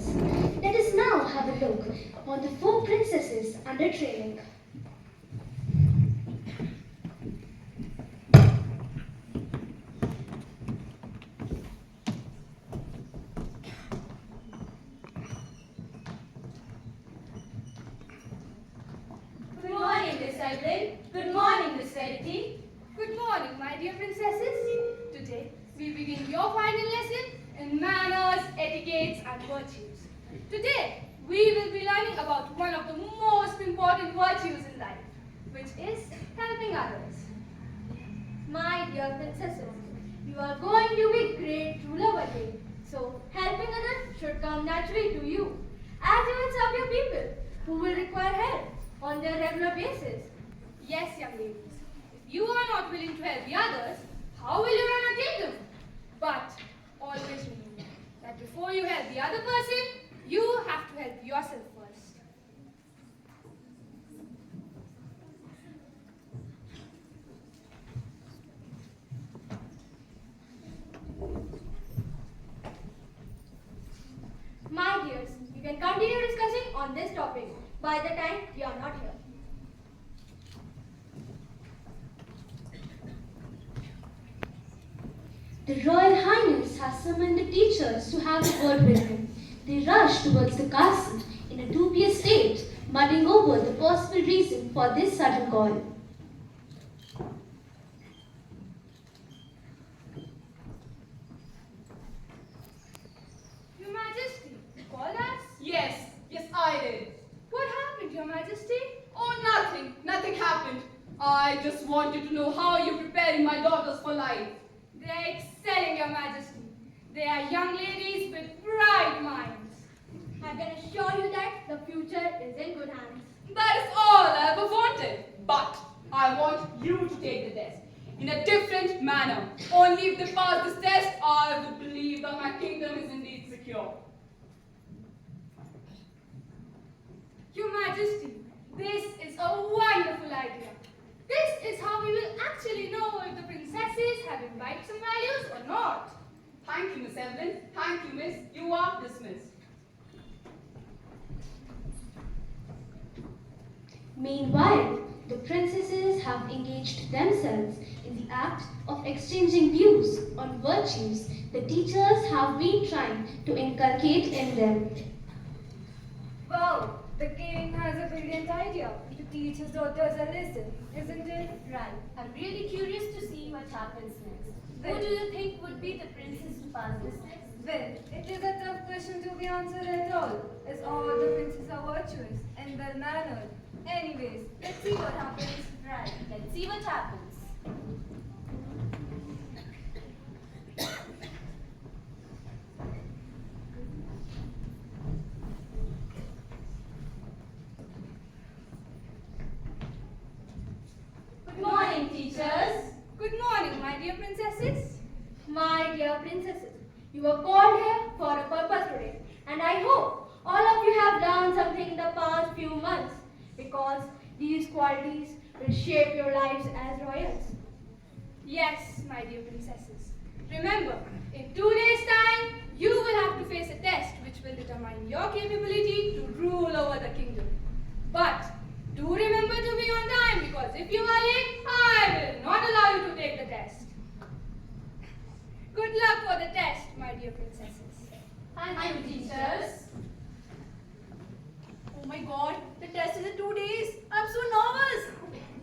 years. Let us now have a look upon the 4 princesses under training. Good morning, Miss Evelyn. Good morning, Miss Verity. Good morning, my dear princesses. Today, we begin your final lesson in manners, etiquettes, and virtues. Today, we will be learning about one of the most important virtues in life, which is helping others. My dear princesses, you are going to be great ruler one day. So, helping others should come naturally to you, as you will serve your people who will require help on their regular basis. Yes, young ladies, if you are not willing to help the others, how will you run a kingdom? But always remember that before you help the other person, you have to help yourself first. My dears, you can continue discussing on this topic by the time you are not here. The Royal Highness has summoned the teachers to have a word with him. They rush towards the castle in a dubious state, mudding over the possible reason for this sudden call. Your Majesty, you called us? Yes, I did. What happened, Your Majesty? Oh, nothing happened. I just wanted to know how you're preparing my daughters for life. They are excelling, Your Majesty. They are young ladies with bright minds. I can assure you that the future is in good hands. That is all I ever wanted. But I want you to take the test in a different manner. Only if they pass this test, I would believe that my kingdom is indeed secure. Your Majesty, this is a wonderful idea. This is how we will actually know if the princesses have imbibed some values or not. Thank you, Miss Evelyn. Thank you, Miss. You are dismissed. Meanwhile, the princesses have engaged themselves in the act of exchanging views on virtues the teachers have been trying to inculcate in them. Wow, the king has a brilliant idea to teach his daughters a lesson, isn't it? Right. I'm really curious to see what happens next. Who do you think would be the princess to pass this test? Well, it is a tough question to be answered at all, as all the princes are virtuous and well-mannered. Anyways, let's see what happens. Right. Let's see what happens. Good morning, teachers. Good morning, my dear princesses. My dear princesses, you were called here for a purpose today, and I hope all of you have learned something in the past few months, because these qualities will shape your lives as royals. Yes, my dear princesses. Remember, in 2 days' time, you will have to face a test which will determine your capability to rule over the kingdom. But do remember to be on time, because if you are late, I will not allow you to take the test. Good luck for the test, my dear princesses. Thank you, teachers. Oh my god, the test is in 2 days. I'm so nervous.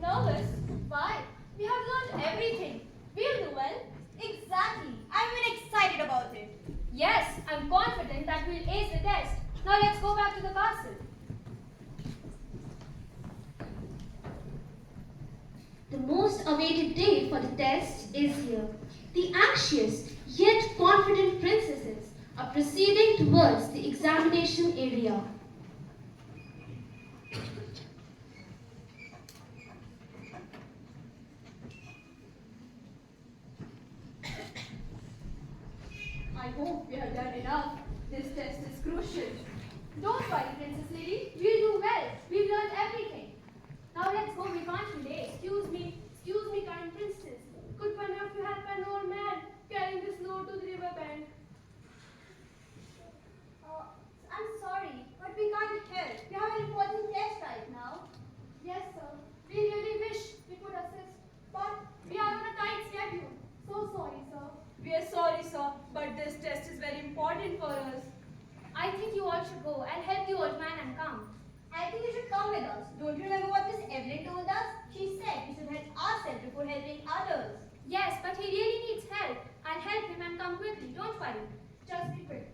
Nervous? Why? We have learned everything. We'll do well. Exactly. I'm really excited about it. Yes, I'm confident that we'll ace the test. Now let's go back to the castle. The most awaited day for the test is here. The anxious yet confident princesses are proceeding towards the examination area. I hope we have done enough. This test is crucial. Don't worry, Princess Lady. We'll do well. We've learned everything. Now let's go. We can't be late. Excuse me, kind princess. Could one of you help an old man carrying this load to the river bank? all should go and help the old man and come. I think you should come with us. Don't you remember what Miss Evelyn told us? She said we should help ourselves before helping others. Yes, but he really needs help. I'll help him and come quickly. Don't worry. Just be quick.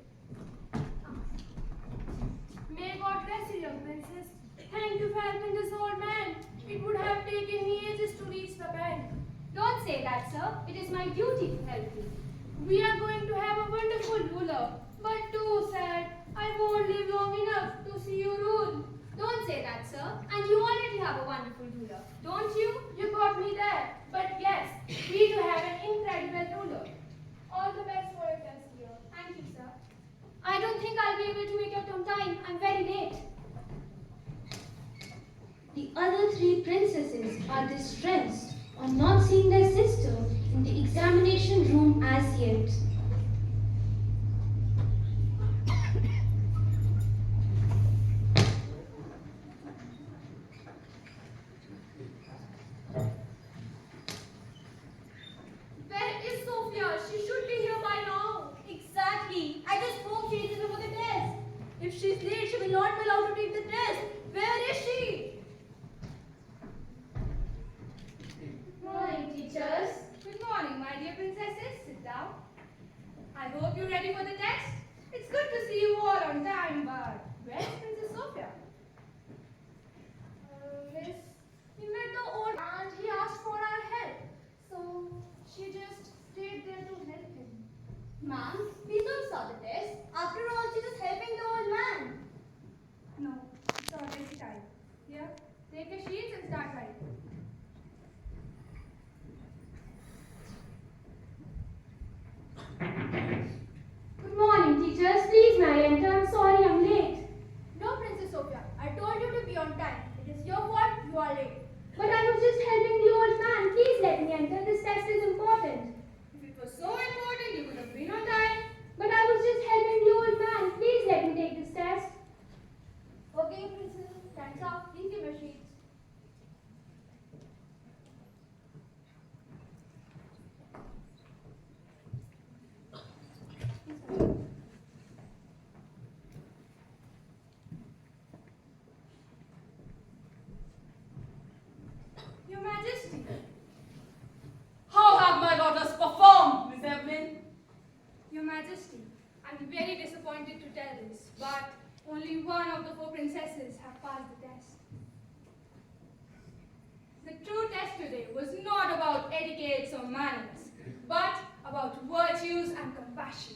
May God bless you, young princess. Thank you for helping this old man. It would have taken me ages to reach the bank. Don't say that, sir. It is my duty to help you. We are going to have a wonderful ruler, but too sad. I won't live long enough to see you rule. Don't say that, sir. And you already have a wonderful ruler, don't you? You got me there. But yes, we do have an incredible ruler. All the best for your test year. Thank you, sir. I don't think I'll be able to make it on time. I'm very late. The other three princesses are distressed on not seeing their sister in the examination room as yet. Where is Sophia? She should be here by now. Exactly. I just hope she reaches before the test. If she's late, she will not be allowed to take the test. Where is she? Morning, teachers. Good morning, my dear princesses. Sit down. I hope you're ready for the test. It's good to see you all on time, but where's Princess Sophia? Miss, we met the old and he asked for our help. So she just stayed there to help him. Ma'am, we don't saw the test. After all, she's just helping the old man. No, it's already time. Here, take a sheet and start writing. Good morning, teachers. Please, may I enter? I'm sorry I'm late. No, Princess Sophia. I told you to be on time. It is your fault you are late. But I was just helping the old man. Please let me enter. This test is important. If it was so important, you would have been on time. But I was just helping the old man. Please let me take this test. Okay, Princess. Thanks up. Please give me a sheet. Your Majesty. How have my daughters performed, Miss Evelyn? Your Majesty, I'm very disappointed to tell this, but only one of the four princesses have passed the test. The true test today was not about etiquettes or manners, but about virtues and compassion.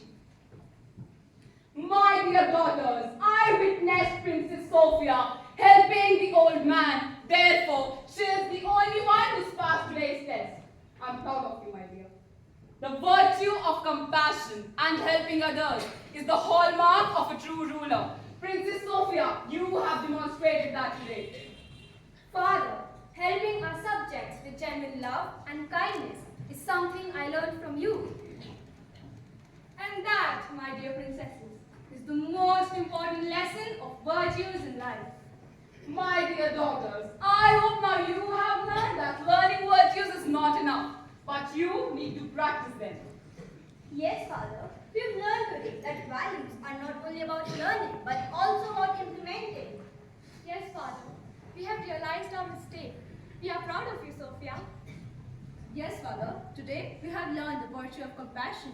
My dear daughters, I witnessed Princess Sophia helping the old man. Therefore, she is the only one who's passed today's test. I'm proud of you, my dear. The virtue of compassion and helping others is the hallmark of a true ruler. Princess Sophia, you have demonstrated that today. Father, helping our subjects with genuine love and kindness is something I learned from you. And that, my dear princesses, is the most important lesson of virtues in life. My dear daughters, I hope now you have learned that learning virtues is not enough, but you need to practice them. Yes, Father. We've learned today that values are not only about learning, but also about implementing. Yes, Father. We have realized our mistake. We are proud of you, Sophia. Yes, Father. Today we have learned the virtue of compassion